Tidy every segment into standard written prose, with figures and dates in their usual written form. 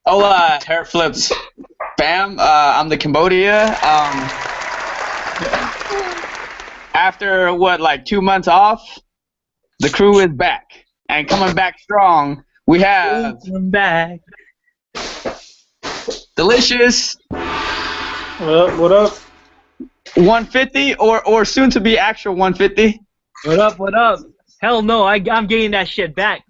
Hola, Hairflips fam. I'm the Cambodia. After what, like 2 months off, the crew is back and coming back strong. We have Welcome back. delicious What up? 150 or soon to be actual 150. What up? What up? Hell no, I'm getting that shit back.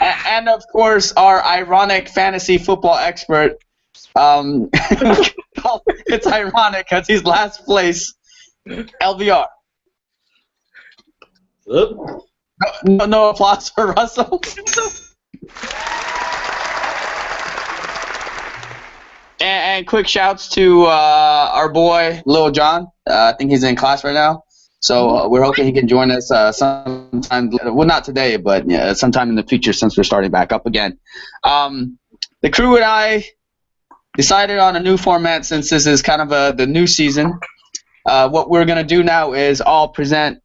And of course, our ironic fantasy football expert. It's ironic because he's last place. LVR. Oop. No applause for Russell. And quick shouts to our boy Lil John. I think he's in class right now, so we're hoping he can join us sometime. Well, not today, but yeah, sometime in the future since we're starting back up again. The crew and I decided on a new format since this is kind of the new season. What we're gonna do now is all present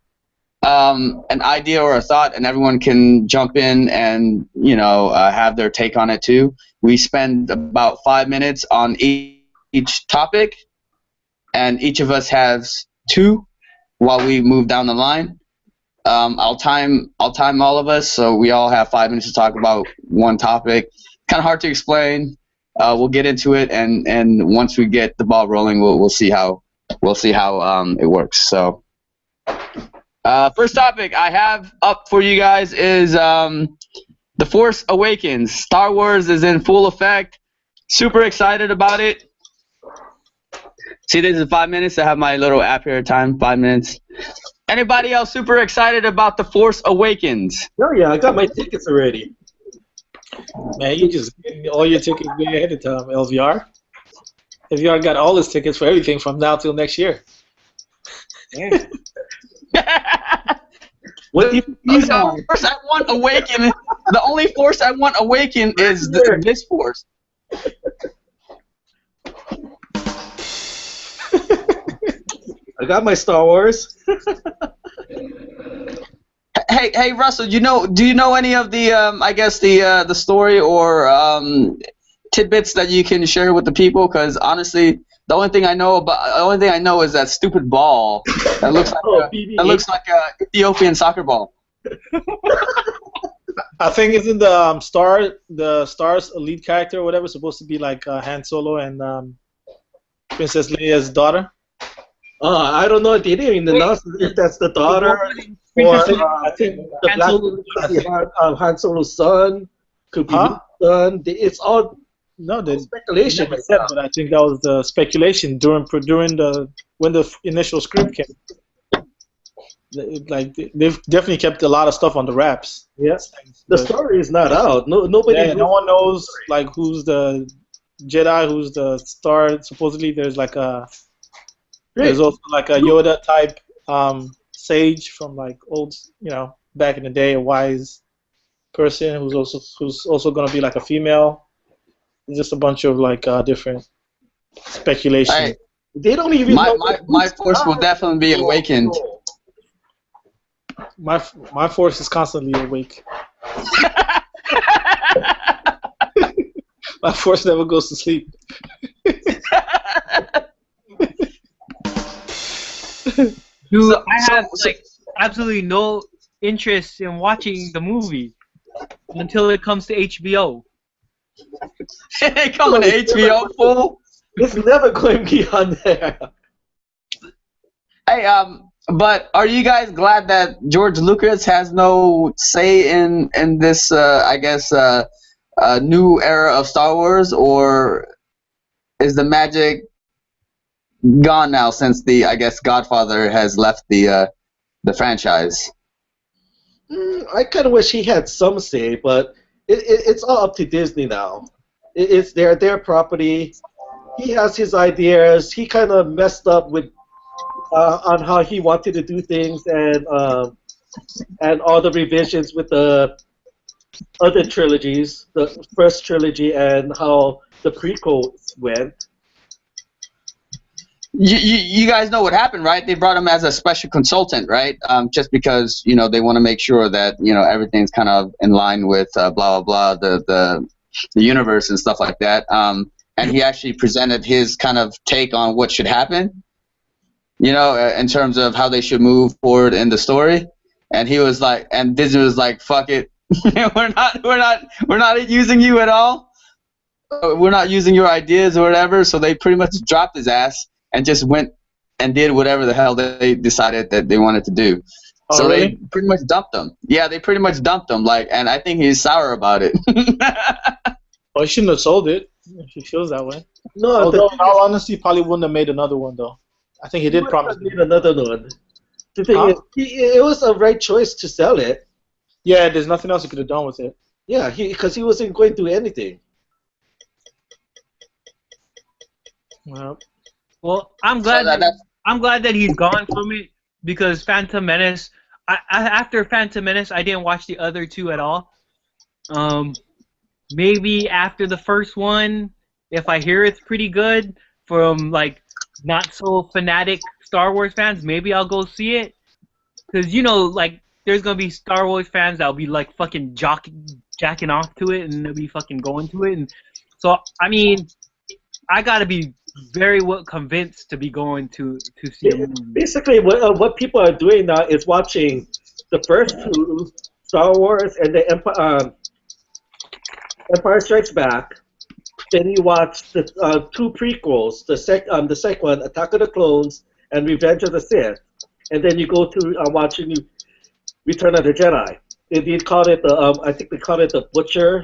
an idea or a thought, and everyone can jump in and have their take on it too. We spend about 5 minutes on each topic, and each of us has 2 while we move down the line. I'll time all of us, so we all have 5 minutes to talk about one topic. Kind of hard to explain. We'll get into it, and once we get the ball rolling, we'll see how it works. So, first topic I have up for you guys is The Force Awakens. Star Wars is in full effect. Super excited about it. See, this is 5 minutes. I have my little app here. Time 5 minutes. Anybody else super excited about The Force Awakens? Oh yeah, I got my tickets already. Man, you just get all your tickets way ahead of time, LVR. LVR got all his tickets for everything from now till next year. Yeah. What do you The Force I want Awaken. The only Force I want Awaken is this Force. I got my Star Wars. Hey, Russell. Do you know any of the the story or tidbits that you can share with the people? Because honestly, the only thing I know is that stupid ball that looks like a Ethiopian soccer ball. I think isn't the Star's elite character or whatever supposed to be like Han Solo and Princess Leia's daughter? I don't know. They didn't even announce if that's the daughter or I think the Han black Solo- Han Solo's son could be Huh? his son. It's all No, they speculation. never said, but I think that was the speculation when the initial script came. They've definitely kept a lot of stuff on the wraps. Yes, the story is not out. Nobody. Yeah, no one knows like who's the Jedi, who's the Star. Supposedly, there's also like a Yoda type sage from like old, back in the day, a wise person who's also going to be like a female. It's just a bunch of like different speculation. Hey, They don't even know. my Force will definitely be awakened. My force is constantly awake. My force never goes to sleep. Dude, I have absolutely no interest in watching the movie until it comes to HBO. Coming to HBO, fool. It's never going to be on there. Hey, but are you guys glad that George Lucas has no say in this new era of Star Wars, or is the magic gone now since the Godfather has left the franchise? I kind of wish he had some say, but it's all up to Disney now. It's their property. He has his ideas. He kind of messed up with on how he wanted to do things, and all the revisions with the other trilogies, the first trilogy, and how the prequels went. You guys know what happened, right? They brought him as a special consultant, right? Just because they want to make sure that everything's kind of in line with blah blah blah the universe and stuff like that. And he actually presented his kind of take on what should happen, in terms of how they should move forward in the story. And he was like, and Disney was like, "Fuck it, we're not using you at all. We're not using your ideas or whatever." So they pretty much dropped his ass and just went and did whatever the hell they decided that they wanted to do. Oh, So really? they pretty much dumped him. Yeah, they pretty much dumped him. And I think he's sour about it. Well, he shouldn't have sold it if he feels that way. No, Although, in all honesty, he probably wouldn't have made another one, though. I think he did promise. Need another one. The thing is, it was a right choice to sell it. Yeah, there's nothing else he could have done with it. Yeah, because he wasn't going to do anything. Well, I'm glad that he's gone from it, because Phantom Menace. After Phantom Menace, I didn't watch the other two at all. Maybe after the first one, if I hear it's pretty good from like not so fanatic Star Wars fans, maybe I'll go see it. Because like there's gonna be Star Wars fans that'll be like fucking jacking off to it, and they'll be fucking going to it. And so I mean, I gotta be very well convinced to be going to see a movie. Basically, what people are doing now is watching the first two Star Wars and the Empire Strikes Back. Then you watch the two prequels, the second one, Attack of the Clones and Revenge of the Sith, and then you go to watching Return of the Jedi. They called it I think they called it the Butcher.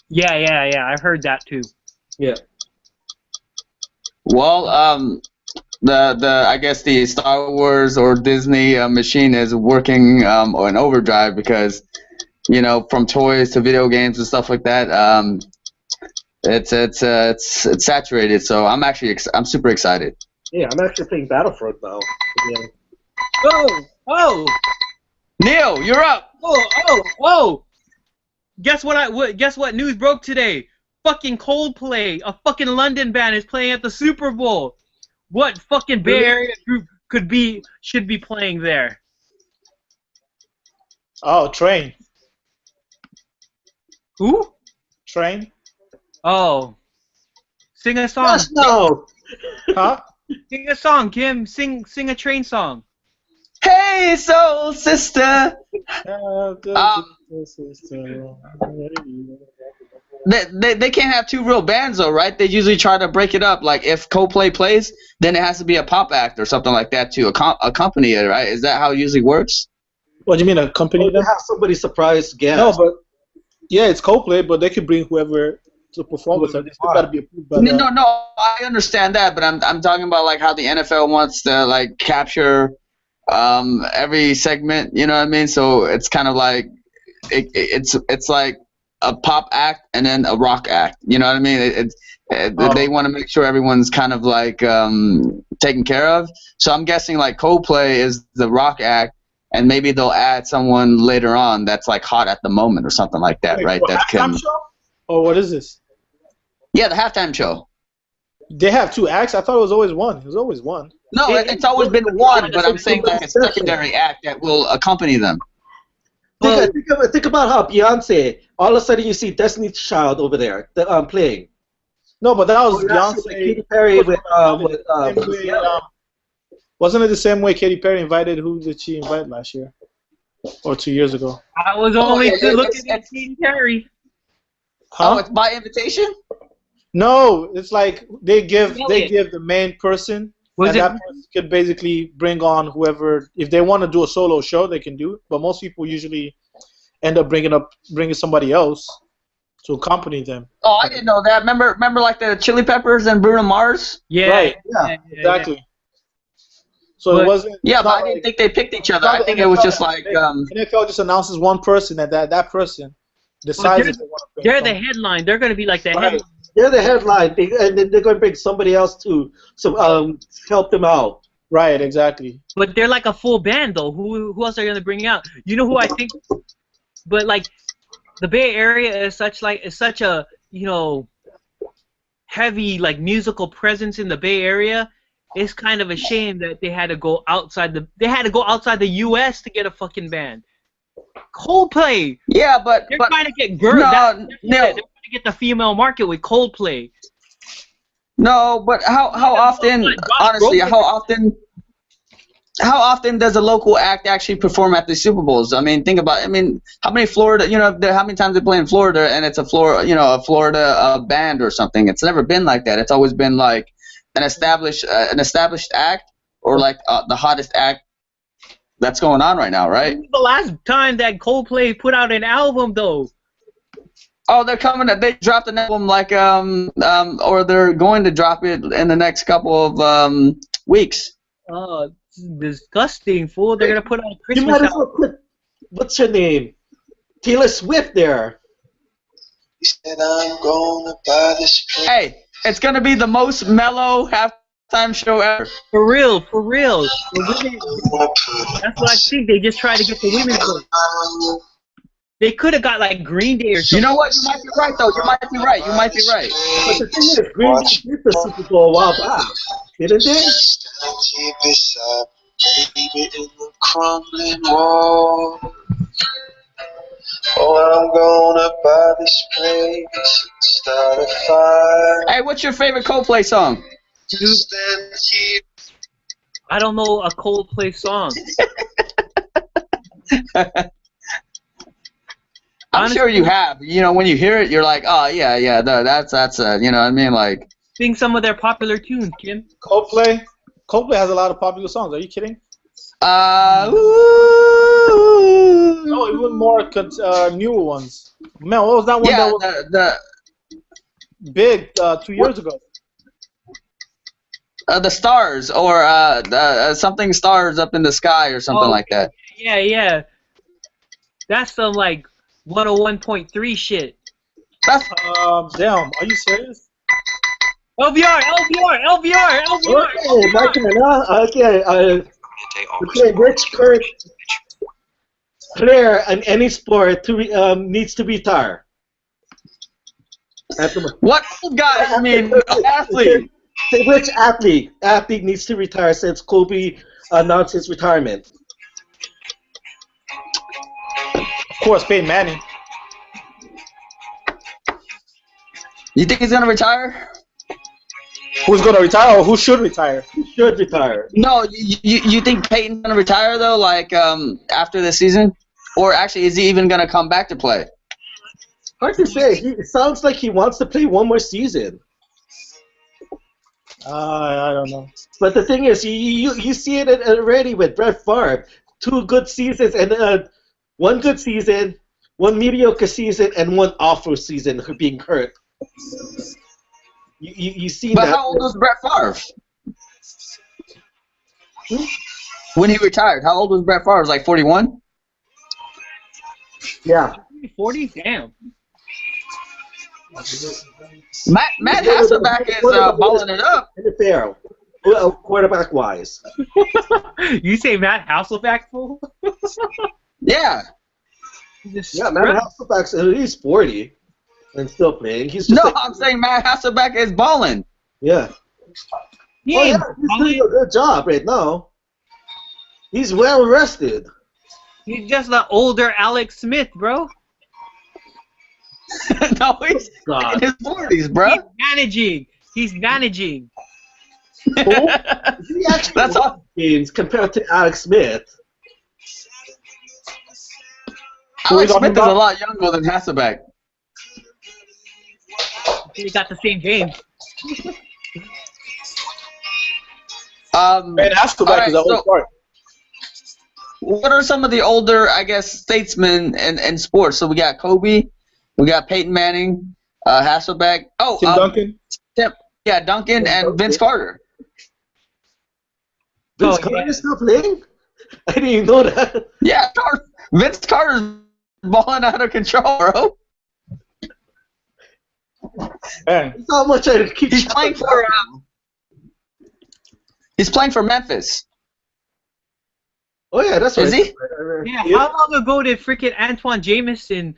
Yeah. I've heard that too. Yeah. Well, I guess the Star Wars or Disney machine is working on overdrive, because from toys to video games and stuff like that, it's saturated. So I'm super excited. Yeah, I'm actually playing Battlefront now. Again. Oh! Neil, you're up. Oh! Guess what news broke today? Fucking Coldplay, a fucking London band, is playing at the Super Bowl. What fucking Bay Area group should be playing there? Oh, Train. Who? Train. Oh. Sing a song. No. Huh? Sing a song, Kim. Sing a Train song. Hey, soul sister. They can't have two real bands though, right? They usually try to break it up. Like if Coldplay plays, then it has to be a pop act or something like that to accompany it, right? Is that how it usually works? What do you mean, accompany them? Have somebody surprise guest. No, but yeah, it's Coldplay, but they could bring whoever to perform with them. They still got to be approved by No, I understand that, but I'm talking about like how the NFL wants to like capture every segment. You know what I mean? So it's kind of like it's like a pop act and then a rock act. You know what I mean? They want to make sure everyone's kind of like taken care of. So I'm guessing like Coldplay is the rock act, and maybe they'll add someone later on that's like hot at the moment or something like that, right? That can. Show? Or what is this? Yeah, the halftime show. They have two acts. I thought it was always one. It was always one. No, it's always been one, but I'm saying like a secondary act that will accompany them. Think about how Beyonce, all of a sudden you see Destiny's Child over there playing. No, but that was Beyonce. Katy Perry with wasn't it the same way Katy Perry invited? Who did she invite last year? Or 2 years ago? I was only looking at Katy Perry. Huh? Oh, it's by invitation? No, it's like they give the main person, and that person could basically bring on whoever. If they want to do a solo show, they can do it. But most people usually end up bringing somebody else to accompany them. Oh, I didn't know that. Remember like the Chili Peppers and Bruno Mars? Yeah. Right. Yeah. Exactly. Yeah. So it wasn't. Yeah, but I didn't think they picked each other. I think it was just like NFL just announces one person, and that person decides if they want to bring They're the headline. They're going to be like the headline. They're the headline, and then they're going to bring somebody else to help them out. Right, exactly. But they're like a full band, though. Who else are you going to bring out? You know who I think? But like, the Bay Area is such a heavy like musical presence in the Bay Area, it's kind of a shame that they had to go outside the U.S. to get a fucking band. Coldplay. Yeah, They're trying to get girls. no, They're trying to get the female market with Coldplay. no, but how often, honestly, how often does a local act actually perform at the Super Bowls? I mean, think about it. I mean, how many Florida, how many times they play in Florida and it's a Florida band or something. It's never been like that. It's always been like an established act or like the hottest act that's going on right now, right? The last time that Coldplay put out an album, though. Oh, they're coming. They dropped an album like or they're going to drop it in the next couple of weeks. Oh, disgusting, fool! They're gonna put out a You Christmas might as album. well put, what's her name? Taylor Swift there. He said, I'm gonna buy this place. Hey, it's gonna be the most mellow halftime show ever. For real. The women, that's what I think. They just try to get the women vote. They could have got like Green Day or something. You know what? You might be right, though. You might be right. But the thing is, Green Day did the Super Bowl a while back, didn't they? Stand beside me, baby, in the crumbling wall. Oh, I'm gonna buy this place and start a fire. Hey, what's your favorite Coldplay song? Dude, I don't know a Coldplay song. I'm sure you have. When you hear it, you're like, oh yeah, that's you know what I mean, like. Sing some of their popular tunes, Kim. Coldplay has a lot of popular songs. Are you kidding? Ooh. No, even more newer ones. Man, what was that one that was big 2 years ago? The stars or something stars up in the sky or something like that. Yeah. That's some like 101.3 shit. That's Damn, are you serious? LVR. Okay, my turn, okay, which current player in any sport needs to retire? what old guy? I mean, athlete. Say which athlete needs to retire since Kobe announced his retirement? Of course, Peyton Manning. You think he's gonna retire? Who's gonna retire or who should retire? He should retire. No, you think Peyton's gonna retire though, like after this season, or actually is he even gonna come back to play? Hard to say. It sounds like he wants to play one more season. I don't know. But the thing is, you see it already with Brett Favre. 2 good seasons and 1 good season, 1 mediocre season, and 1 awful season being hurt. You see But that. how old was Brett Favre? When he retired, how old was Brett Favre? Like 41? Yeah. 40? Damn. Matt Hasselbeck is balling it up. NFL, well, quarterback-wise. You say Matt Hasselbeck, fool? Yeah. Yeah, Matt Hasselbeck's at least 40 and still playing. He's just I'm saying Matt Hasselbeck is balling. Yeah. He's doing a good job right now. He's well rested. He's just the older Alex Smith, bro. No, he's in his 40s, bro. He's managing. He actually That's all. games compared to Alex Smith. Alex Smith is a lot younger than Hasselbeck. They got the same game. Man, Hasselbeck is the old part. What are some of the older, I guess, statesmen in sports? So we got Kobe, we got Peyton Manning, Hasselbeck. Oh, Tim Duncan. Duncan and Vince Carter. Vince Carter's still playing? I didn't even know that. Yeah, Vince Carter's balling out of control, bro. Man. That's how much I keep. He's playing for. He's playing for Memphis. Oh yeah, that's right. Is he? Yeah, how long ago did freaking Antoine Jameson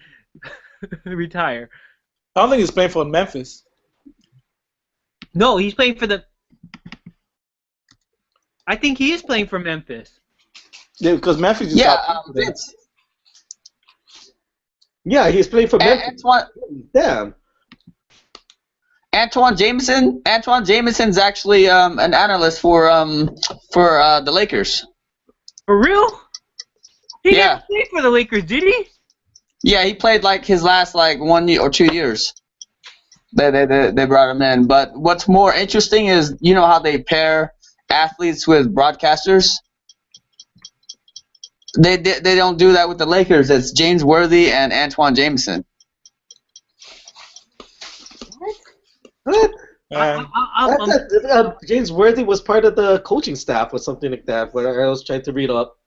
retire? I don't think he's playing for Memphis. No, he's playing for the. I think he is playing for Memphis. Yeah, because Memphis just Yeah, got beat today. Vince. Yeah, he's playing for Memphis. Damn. Antoine Jameson's actually an analyst for the Lakers. For real? He Yeah. didn't play for the Lakers, did he? Yeah, he played like his last like 1 year or 2 years. They brought him in. But what's more interesting is you know how they pair athletes with broadcasters. They don't do that with the Lakers. It's James Worthy and Antoine Jameson. What? And I thought James Worthy was part of the coaching staff or something like that. Where I was trying to read up.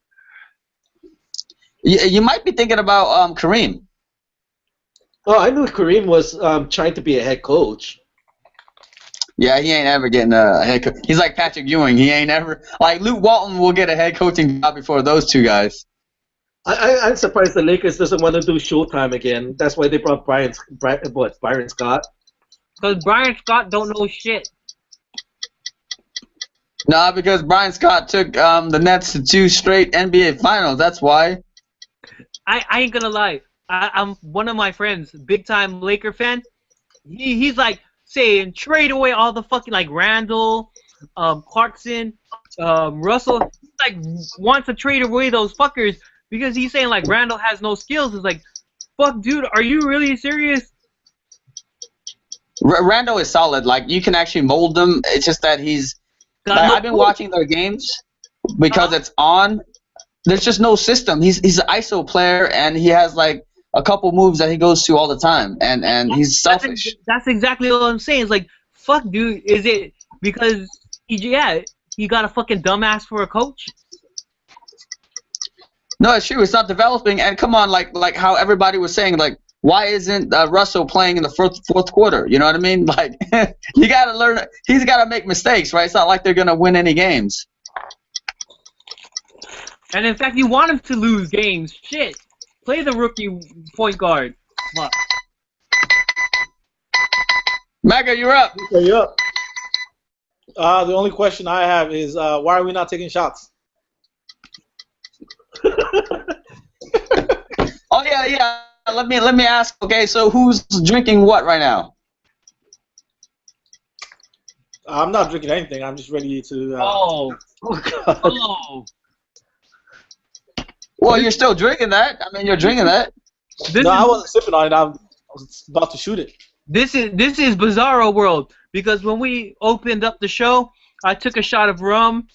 You might be thinking about Kareem. Oh, I knew Kareem was trying to be a head coach. Yeah, he ain't ever getting a head coach. He's like Patrick Ewing. He ain't ever like Luke Walton will get a head coaching job before those two guys. I'm surprised the Lakers doesn't want to do Showtime again. That's why they brought Byron Scott. Because Brian Scott don't know shit. Nah, because Brian Scott took the Nets to 2 straight NBA finals. That's why. I ain't gonna lie. I'm one of my friends, big time Laker fan. He's like saying trade away all the fucking like Randall, Clarkson, Russell. He like wants to trade away those fuckers because he's saying like Randall has no skills. It's like, fuck, dude, are you really serious? Randall is solid. Like you can actually mold him. It's just that he's. Like, I've been watching their games because it's on. There's just no system. He's an ISO player and he has like a couple moves that he goes to all the time, and he's selfish. That's exactly what I'm saying. It's like, fuck, dude. Is it because he got a fucking dumbass for a coach? No, it's true. It's not developing. And come on, like how everybody was saying, like why isn't Russell playing in the fourth quarter? You know what I mean? Like you got to learn. He's got to make mistakes, right? It's not like they're gonna win any games. And in fact, you want him to lose games. Shit. Play the rookie point guard. Fuck. Mega, you're up. Okay, up. the only question I have is why are we not taking shots? Oh yeah. Let me ask. Okay, so who's drinking what right now? I'm not drinking anything. I'm just ready to. Oh. Oh God. Oh. Well, you're still drinking that. I mean, you're drinking that. I wasn't sipping on it. I was about to shoot it. This is Bizarro World, because when we opened up the show, I took a shot of rum,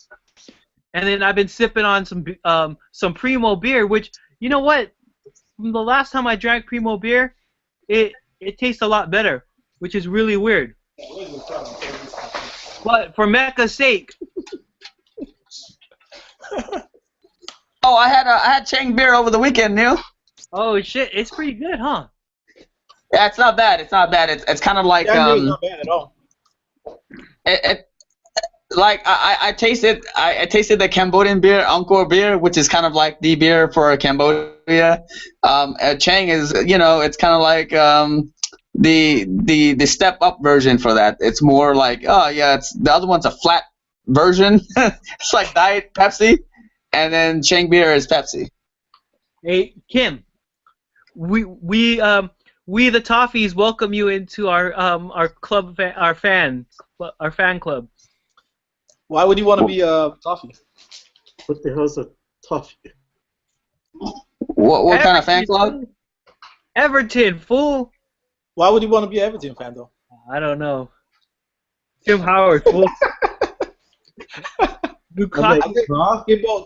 and then I've been sipping on some Primo beer, which, you know what? From the last time I drank Primo beer, it tastes a lot better, which is really weird. But for Mecca's sake. Oh, I had Chang beer over the weekend, Neil. Oh shit, it's pretty good, huh? Yeah, it's not bad. It's not bad. It's kind of like It's not bad at all. Like I tasted the Cambodian beer, Angkor beer, which is kind of like the beer for Cambodia. Chang is, it's kind of like the step up version for that. It's more like, oh yeah, it's the other one's a flat version. It's like Diet Pepsi, and then Chang beer is Pepsi. Hey Kim, we the Toffees welcome you into our club, our fan club. Why would you want to be a toffee? What the hell's a toffee? What kind of fan club? Everton, fool. Why would you want to be an Everton fan though? I don't know. Tim Howard, fool.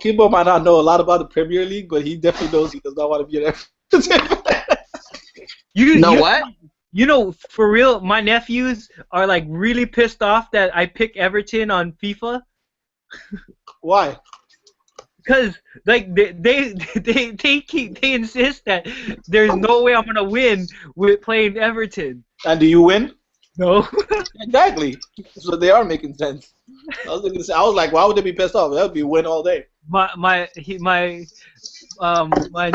Kimbo might not know a lot about the Premier League, but he definitely knows he does not want to be an Everton fan. You know what? You know, for real, my nephews are like really pissed off that I pick Everton on FIFA. Why? Because like they insist that there's no way I'm gonna win with playing Everton. And do you win? No. Exactly. So they are making sense. I was like, why would they be pissed off? That would be win all day. My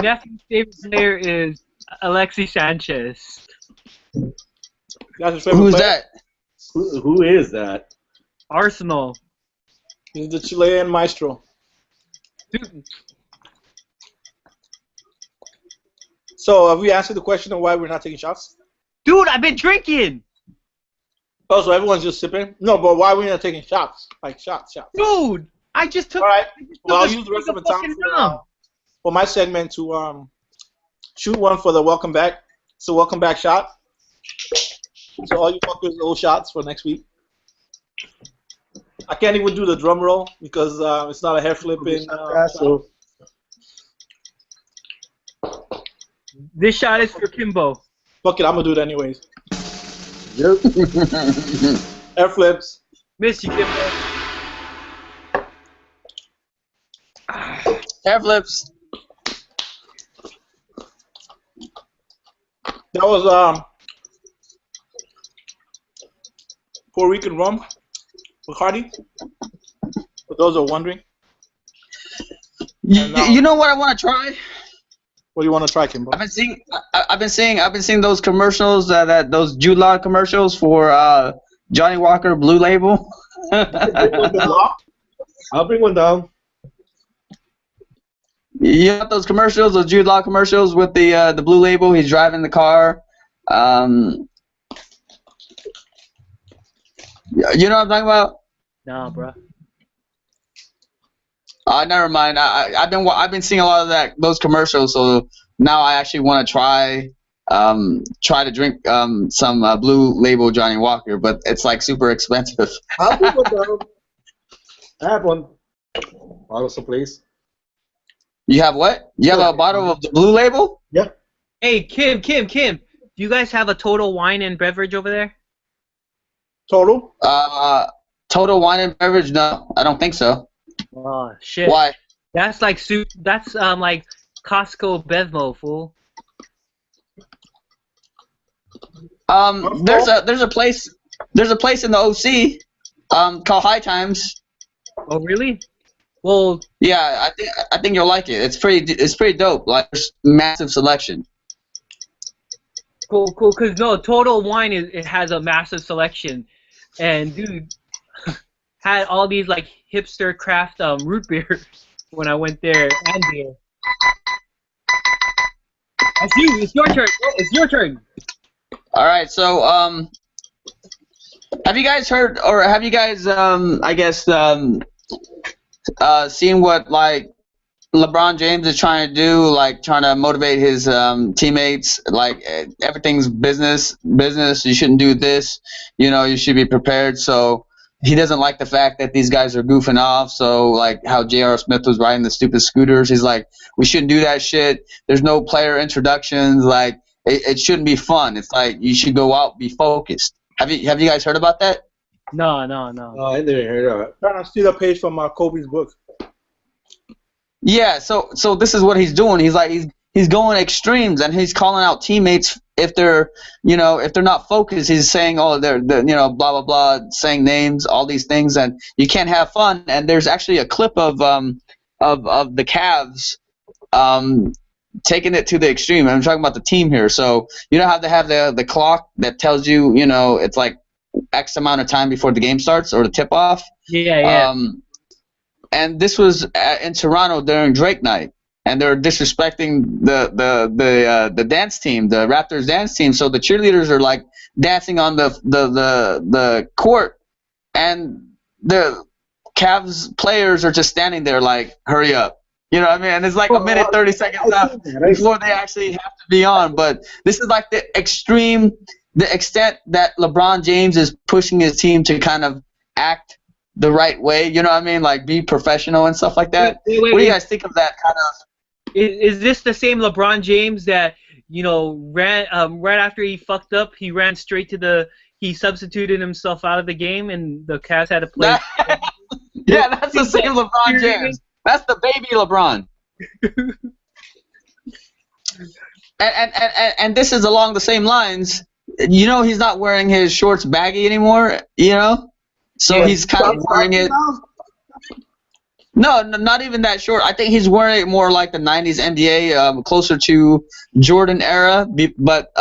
nephew's favorite player is Alexis Sanchez. That's his favorite Who's player? that? Who is that? Arsenal. He's the Chilean maestro. Dude, So have we answered the question of why we're not taking shots? I've been drinking. Oh, so everyone's just sipping? No, but why are we not taking shots? Like shots. Dude, I just took. All right. I just Well, took I'll a use the rest swig of the time fucking rum. for my segment to shoot one for the welcome back. So welcome back shot. So all you fuckers owe shots for next week. I can't even do the drum roll because it's not a hair flipping. So This shot is for Kimbo. Fuck it, I'm gonna do it anyways. yep. Hair flips. Miss you, Kimbo. Hairflips. That was Puerto Rican rum, Bacardi. For those who are wondering, You know what I want to try? what do you want to try, Kimbo? I've been seeing those commercials those Jude Law commercials for Johnny Walker Blue Label. I'll bring one down. You know those commercials, those Jude Law commercials with the Blue Label. He's driving the car. You know what I'm talking about? Nah, bro. Never mind. I've been seeing a lot of those commercials, so now I actually want to try to drink some Blue Label Johnny Walker, but it's like super expensive. I'll bring one down. I have one. Bottle someplace. You have what? You have a bottle of the Blue Label? Yeah. Hey, Kim. Do you guys have a Total Wine and Beverage over there? Total? Total Wine and Beverage? No, I don't think so. Oh shit. Why? That's like That's like Costco Bevmo, fool. There's a place in the OC called High Times. Oh really? Well, Yeah, I think you'll like it. It's pretty dope. Like there's massive selection. cool. Cause no, Total Wine it has a massive selection, and dude had all these like hipster craft root beer when I went there and beer. That's you. It's your turn. It's your turn. All right, so have you guys heard or have you guys I guess seen what like LeBron James is trying to do, like trying to motivate his teammates, like everything's business. You shouldn't do this. You should be prepared. So he doesn't like the fact that these guys are goofing off. So like how J.R. Smith was riding the stupid scooters. He's like, we shouldn't do that shit. There's no player introductions. Like it shouldn't be fun. It's like you should go out, be focused. Have you guys heard about that? No. Oh, I never heard of it. Trying to see the page from Kobe's book. Yeah, so this is what he's doing. He's like he's going extremes and he's calling out teammates if they're not focused. He's saying they're blah blah blah, saying names, all these things, and you can't have fun. And there's actually a clip of the Cavs taking it to the extreme. I'm talking about the team here. So you know how they have the clock that tells you it's like X amount of time before the game starts or the tip off. Yeah. And this was in Toronto during Drake night, and they're disrespecting the dance team, the Raptors dance team. So the cheerleaders are like dancing on the court, and the Cavs players are just standing there like, hurry up. You know what I mean? And it's like a minute 30 seconds out before they actually have to be on. But this is like the extreme, the extent that LeBron James is pushing his team to kind of act the right way, you know what I mean? Like be professional and stuff like that. Wait, what do you guys think of that kind of? Is this the same LeBron James that ran right after he fucked up? He ran straight to he substituted himself out of the game, and the Cavs had to play. Yeah, that's the same LeBron James. That's the baby LeBron. and this is along the same lines. He's not wearing his shorts baggy anymore. So he's kind of wearing it. No, not even that short. I think he's wearing it more like the 90s NBA, closer to Jordan era, but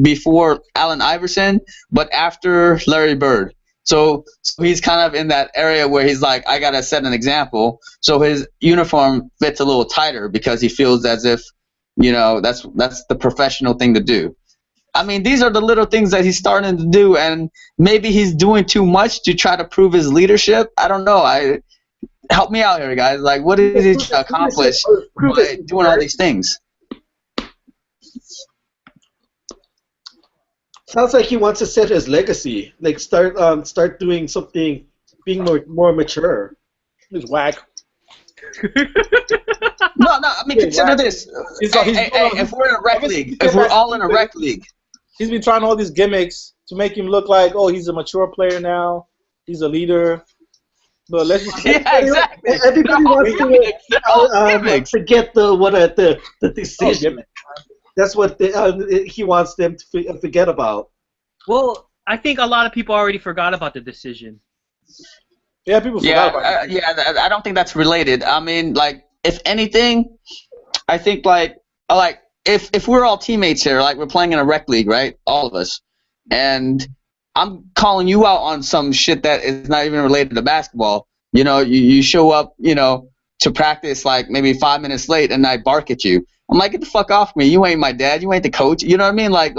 before Allen Iverson, but after Larry Bird. So he's kind of in that area where he's like, I gotta set an example. So his uniform fits a little tighter because he feels as if, that's the professional thing to do. I mean, these are the little things that he's starting to do, and maybe he's doing too much to try to prove his leadership. I don't know. Help me out here, guys. Like, what did he accomplish by doing all these things? Sounds like he wants to set his legacy. Like start doing something, being more mature. It's whack. No. I mean, consider this. If we're in a rec league, if we're all in a rec league, he's been trying all these gimmicks to make him look like, oh, he's a mature player now. He's a leader. But let's just exactly. Everybody wants to forget the decision. That's what he wants them to forget about. Well, I think a lot of people already forgot about the decision. Yeah, people forgot about it. I don't think that's related. I mean, like, if anything, I think like if we're all teammates here, like we're playing in a rec league, right? All of us, and I'm calling you out on some shit that is not even related to basketball. You show up, to practice like maybe 5 minutes late, and I bark at you. I'm like, get the fuck off me. You ain't my dad. You ain't the coach. You know what I mean? Like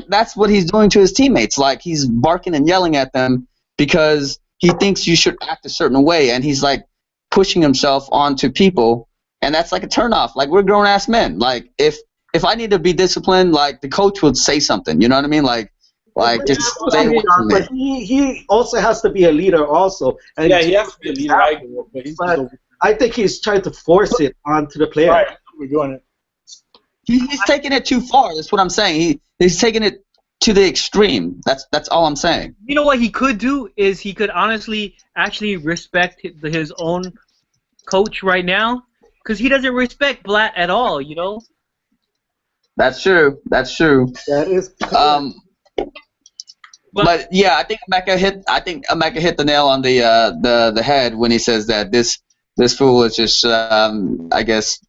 that's what he's doing to his teammates. Like, he's barking and yelling at them because he thinks you should act a certain way, and he's like pushing himself onto people, and that's like a turnoff. Like, we're grown ass men. Like, if I need to be disciplined, like, the coach would say something. You know what I mean? Like just say away from but he also has to be a leader also. And he has to be a leader. But I think he's trying to force it onto the player. Right, we're doing it. He's taking it too far. That's what I'm saying. He's taking it to the extreme. That's all I'm saying. You know what he could do is he could honestly actually respect his own coach right now, because he doesn't respect Blatt at all. That's true. That is. But yeah, I think Emeka hit the nail on the head when he says that this fool is just I guess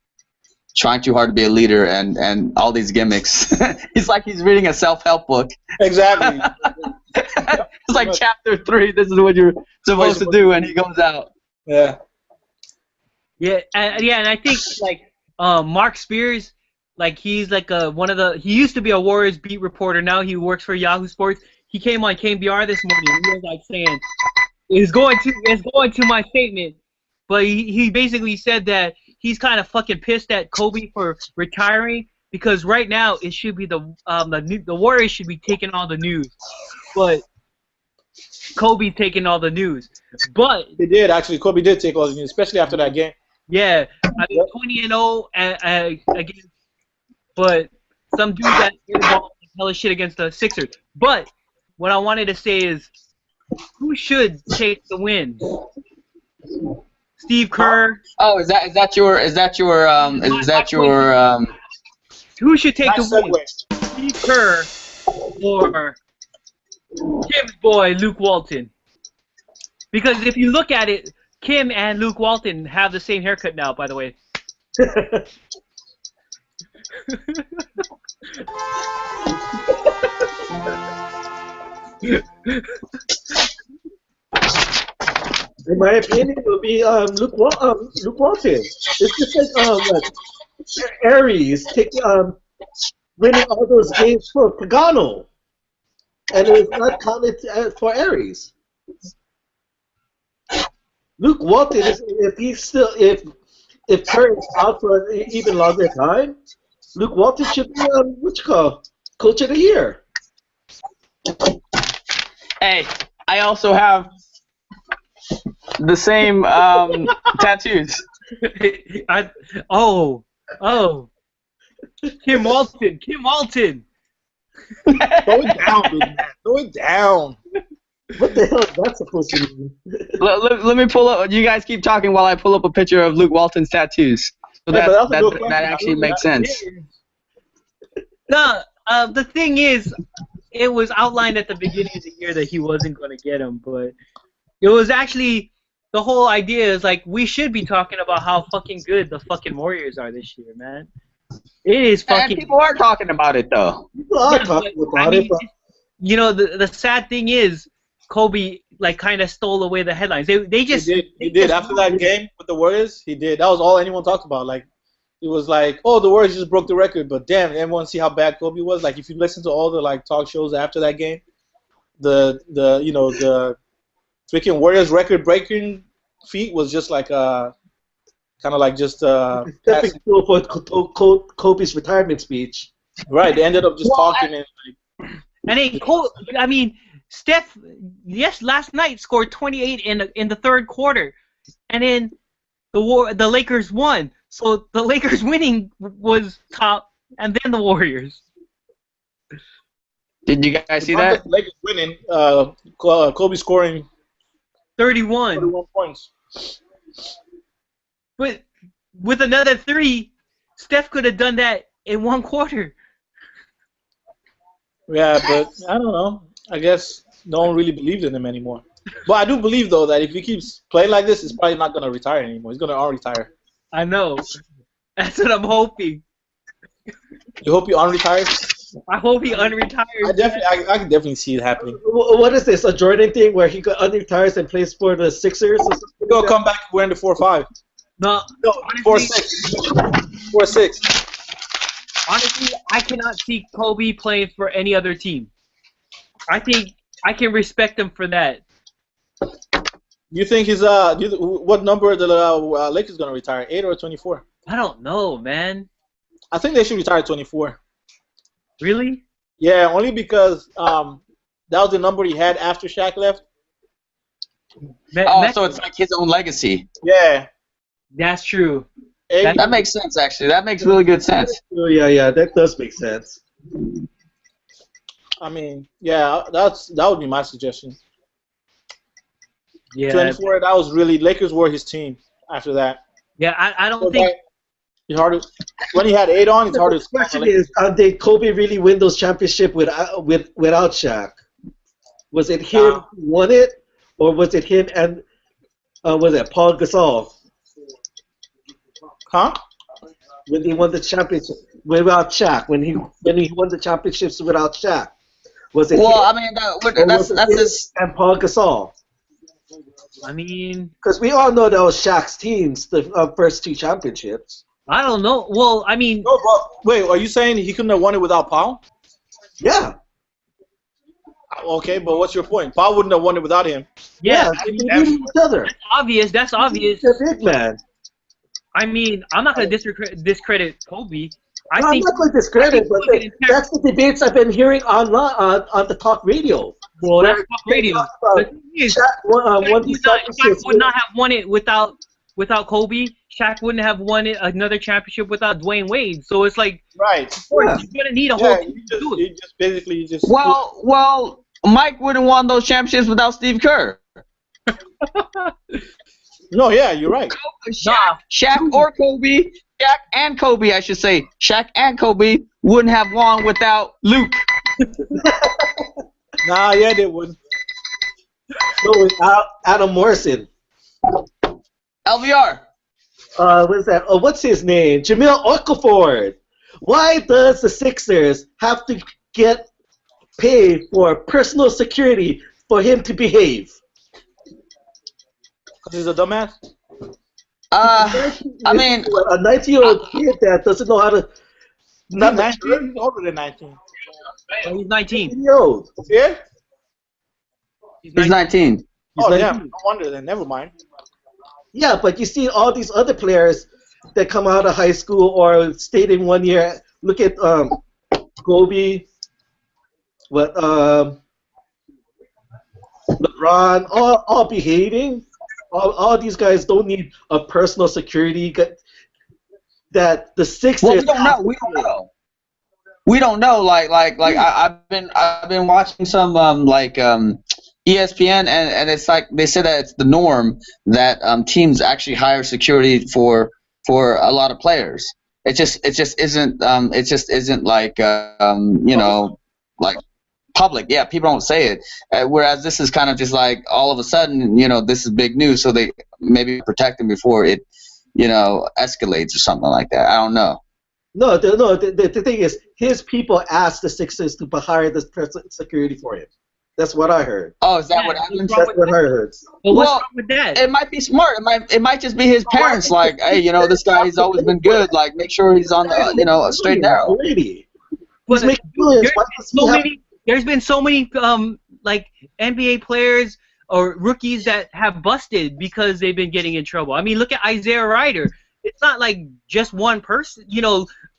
trying too hard to be a leader and all these gimmicks. He's like he's reading a self-help book. Exactly. It's like chapter 3. This is what you're supposed to do, and he goes out. Yeah. Yeah, and I think like Mark Spears, like he's like he used to be a Warriors beat reporter. Now he works for Yahoo Sports. He came on KBR this morning. He was like saying, "It's going to my statement," but he basically said that he's kind of fucking pissed at Kobe for retiring, because right now it should be the Warriors should be taking all the news, but Kobe taking all the news. But he did actually. Kobe did take all the news, especially after that game. Yeah, I mean 20-0 against, but some dude that airball hella shit against the Sixers. But what I wanted to say is, who should take the win? Steve Kerr. Oh, is that your Who should take the win? Steve Kerr or Kim's boy Luke Walton? Because if you look at it, Kim and Luke Walton have the same haircut now, by the way. In my opinion, it would be Luke Walton. It's just like Aries winning all those games for Pagano, and it's not counted for Aries. Luke Walton is if Kerr is out for an even longer time, Luke Walton should be Coach of the Year. Hey, I also have the same tattoos. Oh, Kim Walton. Throw it down, big man. Throw it down. What the hell is that supposed to mean? Let me pull up. You guys keep talking while I pull up a picture of Luke Walton's tattoos. So that actually makes sense. No, the thing is, it was outlined at the beginning of the year that he wasn't going to get him, but it was actually, the whole idea is like, we should be talking about how fucking good the fucking Warriors are this year, man. It is fucking. And people are talking about it though. People are talking about it. But you know, the sad thing is, Kobe like kind of stole away the headlines. They just He did. After that game with the Warriors, he did. That was all anyone talked about. Like, it was like, oh, the Warriors just broke the record, but damn, everyone see how bad Kobe was. Like, if you listen to all the like talk shows after that game, the freaking Warriors record breaking feat was just like kind of like just Stepping through for Kobe's retirement speech. right. They ended up just talking and like. And then Steph, yes, last night scored 28 in the third quarter, and then the Lakers won. So the Lakers winning was top, and then the Warriors. Did you guys see that? The Lakers winning. Kobe scoring 31 points. But with another 3, Steph could have done that in 1 quarter. Yeah, but I don't know. I guess no one really believes in him anymore. But I do believe, though, that if he keeps playing like this, he's probably not going to retire anymore. He's going to unretire. I know. That's what I'm hoping. You hope he unretires? I hope he unretires. I can definitely see it happening. What is this, a Jordan thing where he unretires and plays for the Sixers? Or He's going to come back wearing the 4-5. No, 4-6. 4-6. Honestly, I cannot see Kobe playing for any other team. I think I can respect him for that. You think he's what number the Lakers gonna retire? 8 or 24? I don't know, man. I think they should retire 24. Really? Yeah, only because that was the number he had after Shaq left. So it's like his own legacy. Yeah. That's true. That makes sense, actually. That makes really good sense. Oh, yeah, that does make sense. I mean, yeah, that would be my suggestion. Yeah. 24. That was really Lakers were his team after that. Yeah, I don't think. When he had 8 on, it's hard to. The question is, did Kobe really win those championships without Shaq? Was it him who won it, or was it him and was it Paul Gasol? Huh? When he won the championship without Shaq, when he won the championships without Shaq, was it? Well, him, I mean, that's his. And Paul Gasol. I mean, because we all know that was Shaq's teams, the first 2 championships. I don't know. Well, I mean. No, but wait, are you saying he couldn't have won it without Paul? Yeah. Okay, but what's your point? Paul wouldn't have won it without him. Yeah, they needed each other. That's obvious. He's a big man. I mean, I'm not going to discredit Kobe. I'm not going to discredit, but that's the debates I've been hearing on the talk radio. Well, that's talk radio. The thing is, Shaq would not have won it without Kobe. Shaq wouldn't have won it another championship without Dwayne Wade. So it's like, right. You're going to need a whole team to do it. Well, Mike wouldn't have won those championships without Steve Kerr. No, yeah, you're right. Shaq or Kobe, Shaq and Kobe, I should say. Shaq and Kobe wouldn't have won without Luke. Nah, yeah, they wouldn't. So Adam Morrison. LVR. What is that? Oh, what's his name? Jamil Okafor. Why does the Sixers have to get paid for personal security for him to behave? Because he's a dumbass? I mean, a 19-year-old kid that doesn't know how to. Not 19. He's older than 19. Oh, he's 19. Year-old. Yeah? He's 19. Oh, yeah. No wonder then. Never mind. Yeah, but you see all these other players that come out of high school or stayed in 1 year. Look at Kobe, LeBron, all behaving. All these guys don't need a personal security that the Sixers. Well, we don't know. Like I've been watching some ESPN and it's like they said that it's the norm that teams actually hire security for a lot of players. It just isn't like like public. Yeah, people don't say it. Whereas this is kind of just like all of a sudden, this is big news, so they maybe protect him before it, escalates or something like that. I don't know. No, the thing is, his people asked the Sixers to hire this person security for him. That's what I heard. Oh, is that Yeah, what what's happens? wrong That's with what I that? heard. Well, what's Well, wrong with that? it might be smart. It might just be his parents. Like, hey, this guy, he's always been good. Like, make sure he's on the, a straight and narrow. Already. He's But making dude, millions. Why does he have? there's been so many like NBA players or rookies that have busted because they've been getting in trouble. I mean, look at Isaiah Ryder. It's not like just one person.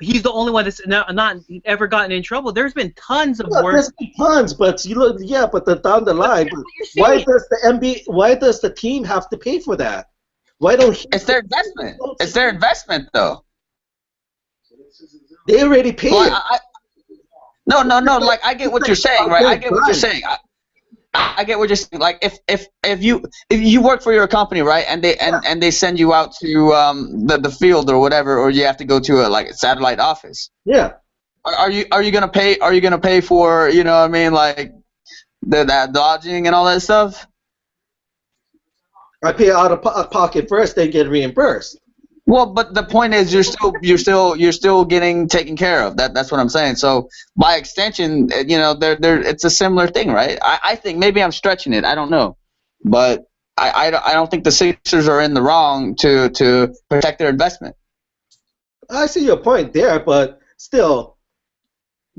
He's the only one that's not ever gotten in trouble. There's been tons of Yeah, work. there's been tons, but you look, but down the line, That's what you're why saying. does the NBA? Why does the team have to pay for that? Why don't It's their investment. It's their investment, though. they already paid? Well, no. Like, I get what you're saying, right? I get what you're saying. I get what you're saying. Like, if you work for your company, right, and they send you out to the field or whatever, or you have to go to a satellite office. Yeah. Are you gonna pay? Are you gonna pay for like the lodging and all that stuff? I pay out of pocket first, they get reimbursed. Well, but the point is, you're still getting taken care of. That's what I'm saying. So by extension, it's a similar thing, right? I think maybe I'm stretching it. I don't know, but I don't think the Sixers are in the wrong to protect their investment. I see your point there, but still,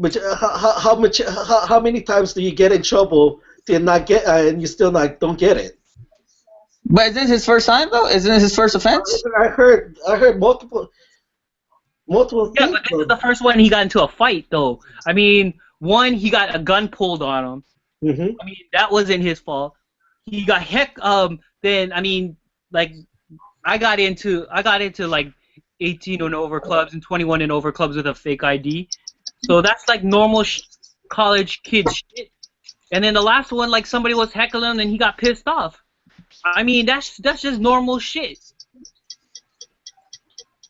how many times do you get in trouble to not get and you still don't get it? But isn't it his first time though? Isn't it his first offense? I heard multiple Yeah, things. but this is the first one he got into a fight, though. I mean, one, he got a gun pulled on him. Mm-hmm. I mean, that wasn't his fault. He got then I mean, like, I got into like 18 and over clubs and 21 and over clubs with a fake ID. So that's like normal college kid shit. And then the last one, like, somebody was heckling him and he got pissed off. I mean, that's just normal shit.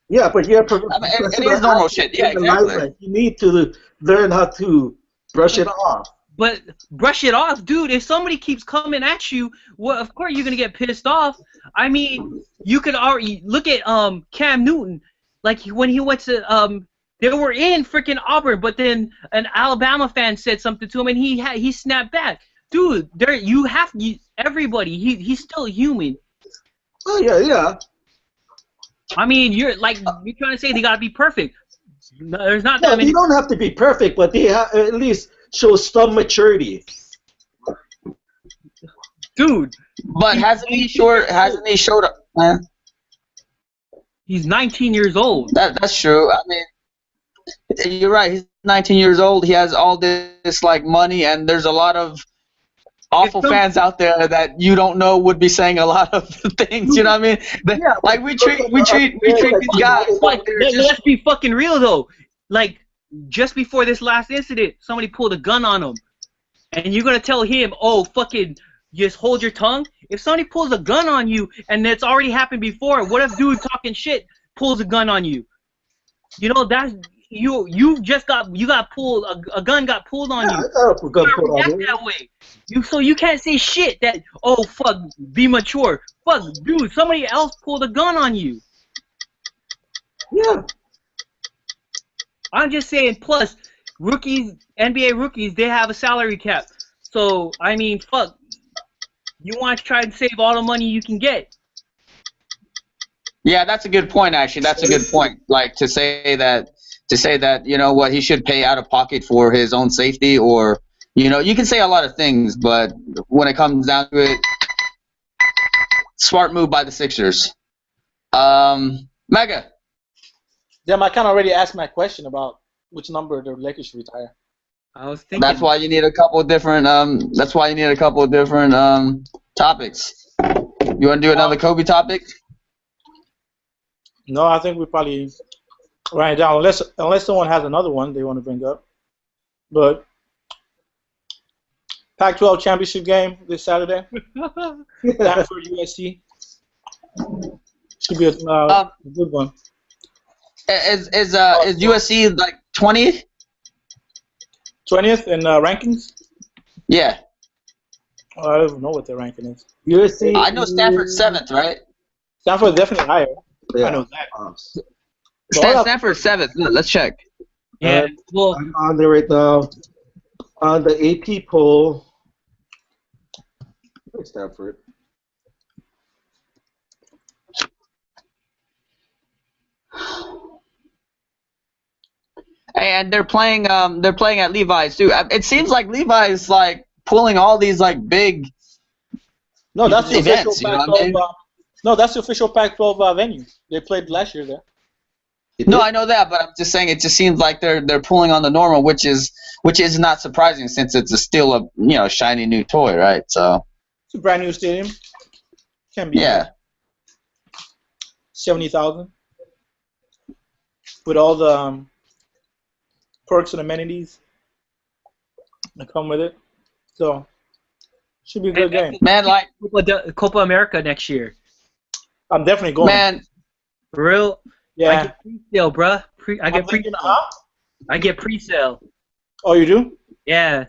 Yeah, but you're it is normal shit. Yeah, exactly. You need to learn how to brush it off. But brush it off, dude. If somebody keeps coming at you, well, of course you're gonna get pissed off. I mean, you could already look at Cam Newton, like when he went to they were in freaking Auburn, but then an Alabama fan said something to him and he snapped back. Dude, everybody. He's still human. Oh yeah. I mean, you're trying to say they gotta be perfect. No, there's not Yeah, that many. they don't have to be perfect, but they at least show some maturity. Dude. But hasn't he showed up? Man? He's 19 years old. That's true. I mean, you're right. He's 19 years old. He has all this like money, and there's a lot of awful fans out there that you don't know would be saying a lot of things. You know what I mean? Like we treat these guys like they're just. Let's be fucking real though. Like just before this last incident, somebody pulled a gun on him, and you're gonna tell him, "Oh, fucking, just hold your tongue." If somebody pulls a gun on you, and it's already happened before, what if dude talking shit pulls a gun on you? That's. You got pulled, a gun got pulled on you. I got a gun pulled on me. That way. So you can't say shit that, oh fuck, be mature. Fuck, dude, somebody else pulled a gun on you. Yeah. I'm just saying, plus rookies, NBA rookies, they have a salary cap. So I mean, fuck. You want to try and save all the money you can get. Yeah, that's a good point actually. That's a good point. Like to say that he should pay out of pocket for his own safety, or you can say a lot of things, but when it comes down to it, smart move by the Sixers. Mega. Damn, I kind of already asked my question about which number the Lakers should retire. I was thinking. That's why you need a couple of different. Topics. You want to do another Kobe topic? No, I think we probably write it down unless someone has another one they want to bring up. But Pac-12 championship game this Saturday. Stanford USC. Should be a good one. Is USC like 20th? 20th in rankings? Yeah. Oh, I don't even know what their ranking is. USC. I know Stanford's 7th, right? Stanford's definitely higher. Yeah. I know that. Stanford's 7th. Let's check. Yeah. Well, I'm on there right now. On the AP poll, Stanford. And they're playing at Levi's too. It seems like Levi's like pulling all these like big No, that's the official events. You know what I Pac-12. mean? No, that's the official Pac-12 venue. They played last year there. No, I know that, but I'm just saying it just seems like they're pulling on the normal, which is not surprising since it's still a shiny new toy, right? So It's a brand new stadium. Can be yeah. 70,000 with all the perks and amenities that come with it. So should be a good game. Man, like Copa America next year. I'm definitely going. man, For real? Yeah. I get pre-sale, bruh. I get pre-sale. Oh, you do? Yeah.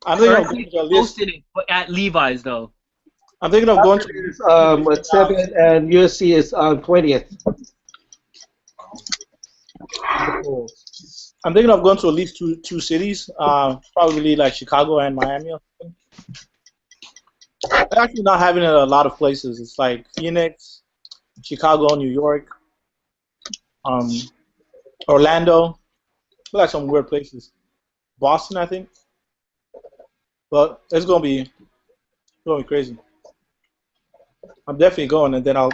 I'm thinking of going to at least. Posted it at Levi's though. I'm thinking of going to. With 7 and USC is on 20th. I'm thinking of going to at least two cities. Probably like Chicago and Miami or something. They're actually not having it at a lot of places. It's like Phoenix, Chicago, New York, Orlando. Feel like some weird places. Boston, I think. But it's gonna be crazy. I'm definitely going, and then I'll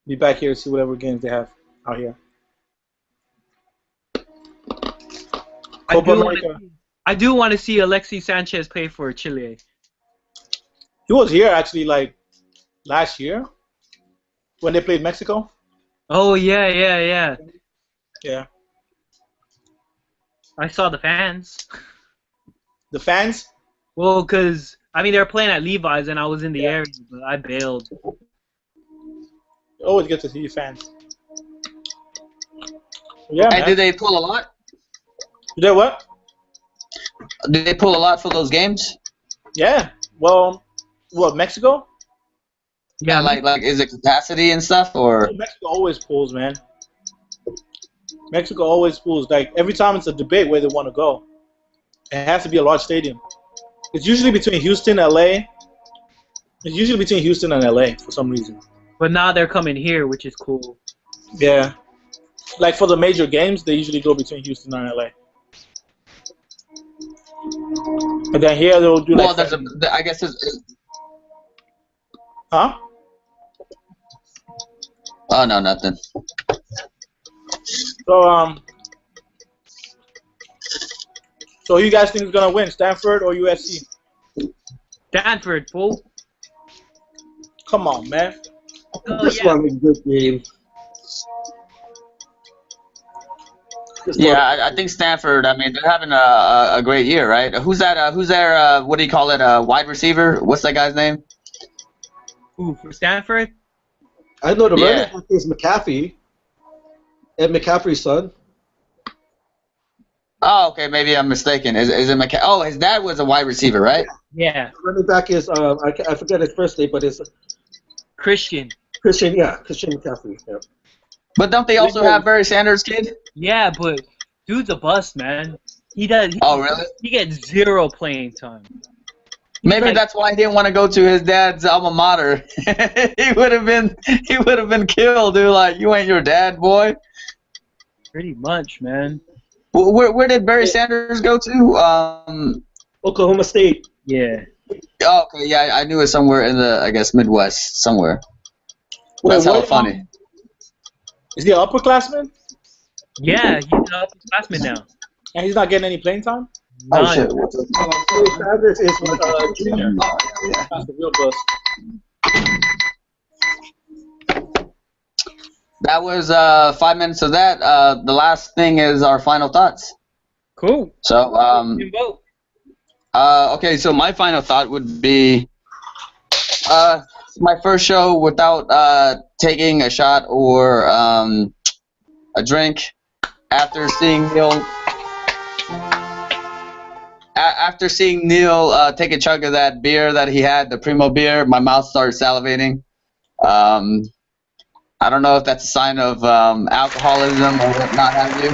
be back here to see whatever games they have out here. I do want to see Alexis Sanchez play for Chile. He was here actually like last year when they played Mexico. Oh yeah. Yeah. I saw the fans. The fans? Well, cause I mean they were playing at Levi's and I was in the area, but I bailed. You always get to see your fans. Yeah, and man. did they pull a lot? You did what? Did they pull a lot for those games? Yeah. Well, what, Mexico? Yeah, like is it capacity and stuff or? Mexico always pulls, man. Mexico always pulls. Like every time it's a debate where they want to go, it has to be a large stadium. It's usually between Houston, LA. It's usually between Houston and LA for some reason. But now they're coming here, which is cool. Yeah. Like for the major games, they usually go between Houston and LA. And then here they'll do like. Well, I guess it's. Huh? Oh no, nothing. So who you guys think is gonna win, Stanford or USC? Stanford, fool. Come on, man. Oh, This one is a good game. Yeah, I think Stanford. I mean, they're having a great year, right? Who's that? Who's their what do you call it? Wide receiver? What's that guy's name? Who, for Stanford? I know the Yeah. running back is McCaffrey. Ed McCaffrey's son. Oh, okay, maybe I'm mistaken. Is it Oh, his dad was a wide receiver, right? Yeah. The running back is I forget his first name, but it's Christian. Christian. Yeah, Christian McCaffrey. Yeah. But don't they also have Barry Sanders' kid? Yeah, but dude's a bust, man. He does. Oh, really? He gets 0 playing time. Maybe that's why he didn't want to go to his dad's alma mater. he would have been killed, dude. Like, you ain't your dad, boy. Pretty much, man. Where did Barry Sanders go to? Oklahoma State. Yeah. Oh, okay, yeah, I knew it somewhere in the, I guess, Midwest, somewhere. That's hella funny. Is he an upperclassman? Yeah, he's an upperclassman now. And he's not getting any playing time? Oh, None. shit. Barry Sanders is junior. That's the real bust. That was 5 minutes of that. The last thing is our final thoughts. Cool. So, You vote. okay, so my final thought would be my first show without taking a shot or a drink after seeing Neil. After seeing Neil take a chug of that beer that he had, the Primo beer, my mouth started salivating. I don't know if that's a sign of alcoholism or what not have you.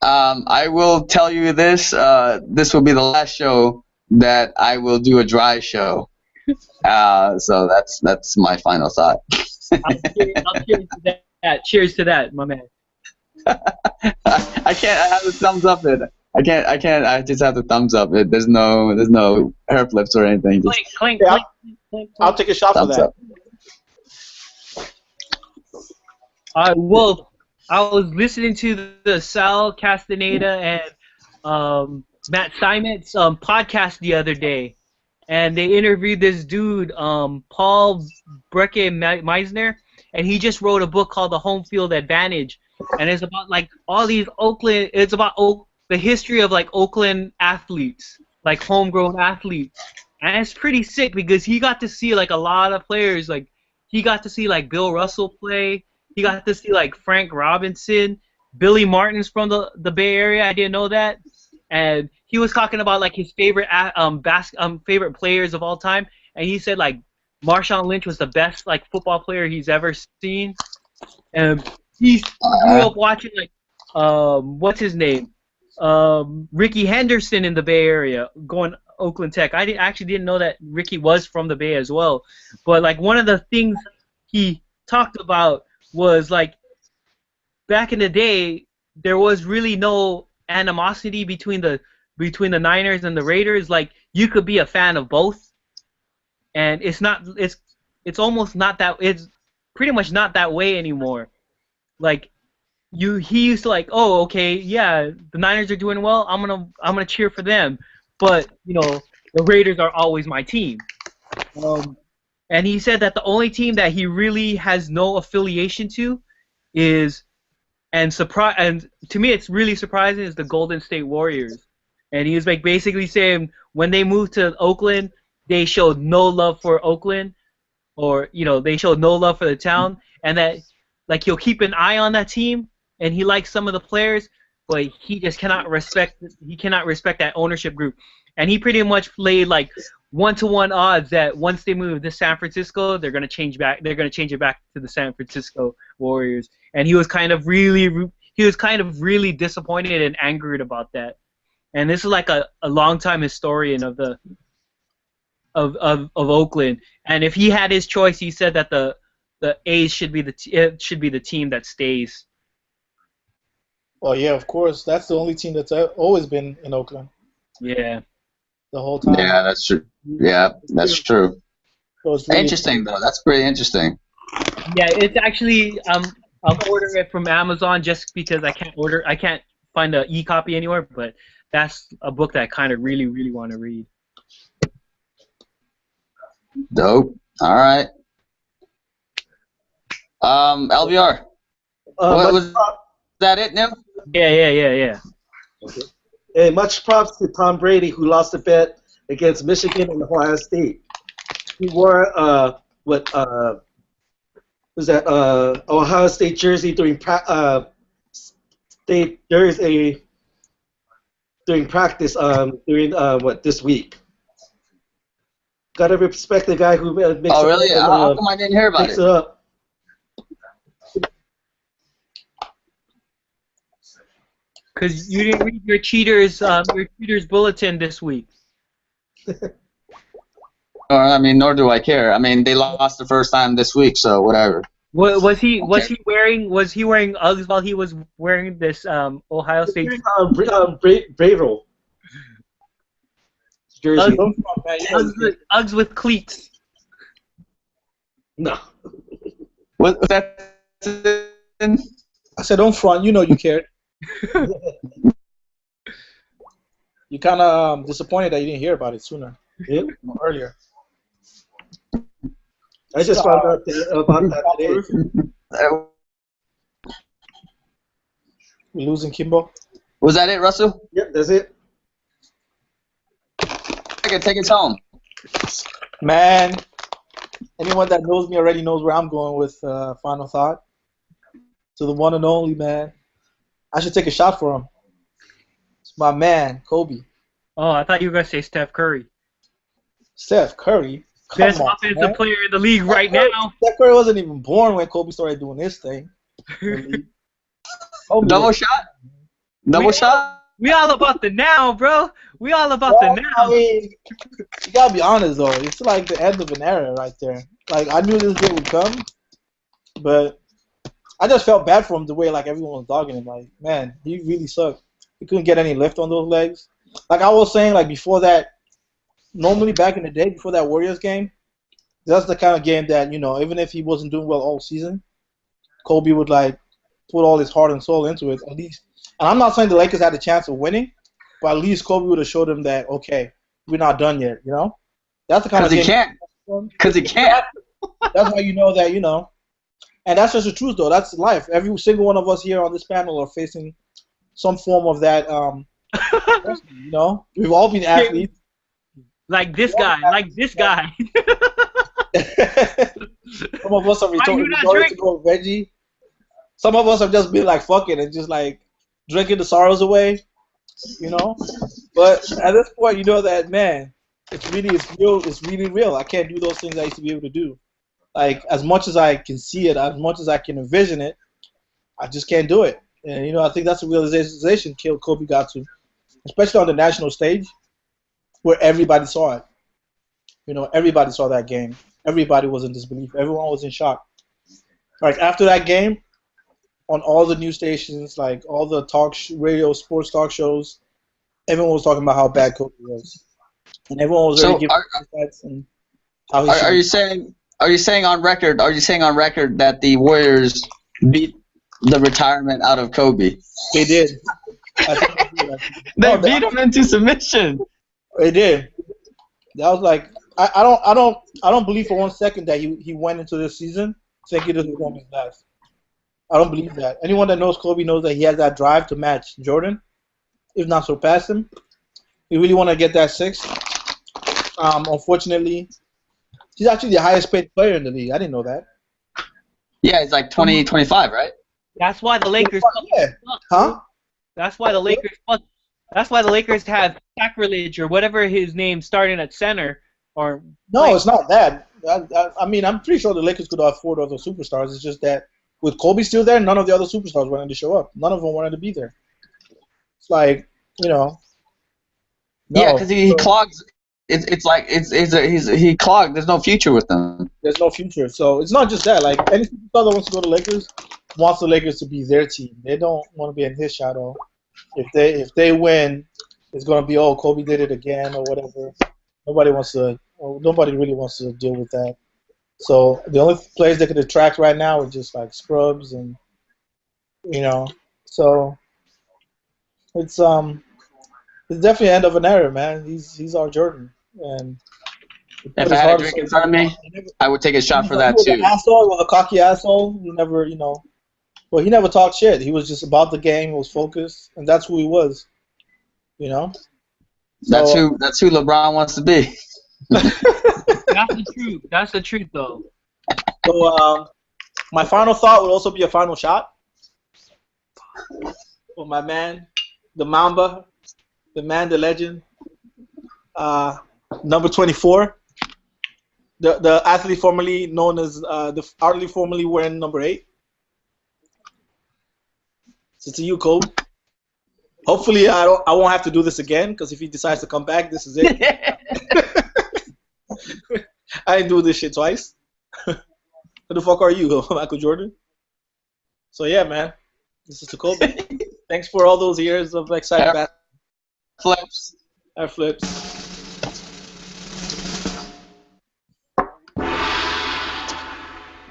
I will tell you this. This will be the last show that I will do a dry show. So that's my final thought. I'll cheers to that. Cheers to that, my man. I can't. I have the thumbs up. I can't. I just have the thumbs up. There's no hair flips or anything. Just Clink, Yeah, clink, clink. I'll take a shot for thumbs that. up. Well, I was listening to the Sal Castaneda and Matt Simon's podcast the other day, and they interviewed this dude, Paul Brecke Meisner, and he just wrote a book called The Home Field Advantage, and it's about like all these Oakland. It's about the history of like Oakland athletes, like homegrown athletes, and it's pretty sick because he got to see like a lot of players. Like he got to see like Bill Russell play. He got to see like Frank Robinson, Billy Martin's from the Bay Area. I didn't know that, and he was talking about like his favorite favorite players of all time, and he said like Marshawn Lynch was the best like football player he's ever seen, and he grew up watching like what's his name, Ricky Henderson in the Bay Area, going Oakland Tech. I actually didn't know that Ricky was from the Bay as well, but like one of the things he talked about was like back in the day there was really no animosity between the Niners and the Raiders. Like you could be a fan of both, and it's almost not that, it's pretty much not that way anymore. Like he used to like, oh okay, yeah, the Niners are doing well, I'm gonna cheer for them, but you know the Raiders are always my team. And he said that the only team that he really has no affiliation to is, and to me it's really surprising, is the Golden State Warriors. And he was like basically saying when they moved to Oakland, they showed no love for Oakland, or you know they showed no love for the town, and that like he'll keep an eye on that team, and he likes some of the players, but he just cannot respect that ownership group. And he pretty much played like 1-to-1 odds that once they move to San Francisco, they're gonna change it back to the San Francisco Warriors. And he was kind of really disappointed and angered about that. And this is like a longtime historian of Oakland. And if he had his choice, he said that the A's should be the team that stays. Well, yeah, of course. That's the only team that's always been in Oakland. Yeah. The whole time. Yeah, that's true. Yeah, that's true. So it's really Interesting though. That's pretty interesting. Yeah, it's actually I'm ordering it from Amazon just because I can't find an e-copy anywhere, but that's a book that I kind of really, really want to read. Dope. All right. LVR. Was that it, Nim? Yeah. Okay. Hey, much props to Tom Brady, who lost a bet against Michigan and Ohio State. He wore Ohio State jersey during practice this week. Gotta respect the guy who makes. Oh really? How come I didn't hear about it? Up. Because you didn't read your cheaters bulletin this week. I mean, nor do I care. I mean, they lost the first time this week, so whatever. Was he wearing Uggs while he was wearing this Ohio State Bravo jersey? Uggs with cleats. No. What that? I said, don't front. You know you cared. You kind of disappointed that you didn't hear about it sooner. Yep. Earlier. I just found out about that today. We losing Kimbo? Was that it, Russell? Yep, that's it. Take us home. Man, anyone that knows me already knows where I'm going with final thought. To the one and only, man. I should take a shot for him. It's my man, Kobe. Oh, I thought you were going to say Steph Curry. Steph Curry? Best offensive player in the league right now. Steph Curry wasn't even born when Kobe started doing this thing. Double shot? Double shot? We all about the now, bro. We all about the Well, now. I mean, you gotta be honest though. It's like the end of an era right there. Like I knew this day would come, but I just felt bad for him the way like everyone was dogging him. Like, man, he really sucked. He couldn't get any lift on those legs. Like I was saying, like before that, normally back in the day, before that Warriors game, that's the kind of game that even if he wasn't doing well all season, Kobe would like put all his heart and soul into it at least. And I'm not saying the Lakers had a chance of winning, but at least Kobe would have showed them that okay, we're not done yet. That's the kind of Because he game. can't. Because he can't. That's how you know that And that's just the truth, though. That's life. Every single one of us here on this panel are facing some form of that. We've all been athletes. Like this guy. Some of us have resorted to go with Reggie. Some of us have just been like, fuck it, and just like drinking the sorrows away. But at this point, you know that, man, it's real. It's really real. I can't do those things I used to be able to do. Like, as much as I can see it, as much as I can envision it, I just can't do it. And, I think that's the realization Kobe got to, especially on the national stage, where everybody saw it. Everybody saw that game. Everybody was in disbelief. Everyone was in shock. Like, after that game, on all the news stations, like all the radio, sports talk shows, everyone was talking about how bad Kobe was. And everyone was ready to give insights and how he Are you saying... Are you saying on record that the Warriors beat the retirement out of Kobe? They did. They beat him into submission. They did. That was like I don't believe for 1 second that he went into this season thinking this was going to be his last. I don't believe that. Anyone that knows Kobe knows that he has that drive to match Jordan, if not surpass him. He really want to get that 6. Unfortunately, he's actually the highest paid player in the league. I didn't know that. Yeah, it's like 25, right? That's why the Lakers. Huh? That's why the Lakers. That's why the Lakers have Sacrilege or whatever his name starting at center. Or no, it's not that. I mean, I'm pretty sure the Lakers could afford other superstars. It's just that with Kobe still there, none of the other superstars wanted to show up. None of them wanted to be there. It's like No. Yeah, because he clogs. It's like he clogged. There's no future with them. There's no future. So it's not just that. Like any superstar that wants to go to Lakers wants the Lakers to be their team. They don't want to be in his shadow. If they win, it's gonna be Kobe did it again or whatever. Nobody really wants to deal with that. So the only players that could attract right now are just like scrubs and So it's definitely the end of an era, man. He's our Jordan, and if I had a drink in front of me, I would take a shot for that too. He was a cocky asshole. He never, Well, he never talked shit. He was just about the game. He was focused, and that's who he was. That's who LeBron wants to be. That's the truth. That's the truth, though. So, my final thought would also be a final shot for my man, the Mamba, the man, the legend, number 24, the athlete formerly known as the athlete formerly wearing number 8. So to you, Kobe. Hopefully, I won't have to do this again, because if he decides to come back, this is it. I ain't doing this shit twice. Who the fuck are you, Michael Jordan? So yeah, man, this is to Kobe. Thanks for all those years of exciting basketball. Hairflips.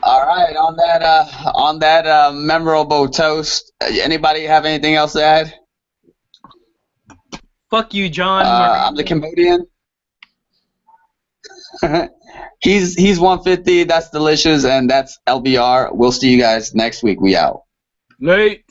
All right, on that memorable toast, anybody have anything else to add? Fuck you, John. I'm the Cambodian. He's 150. That's delicious, and that's LBR. We'll see you guys next week. We out. Late.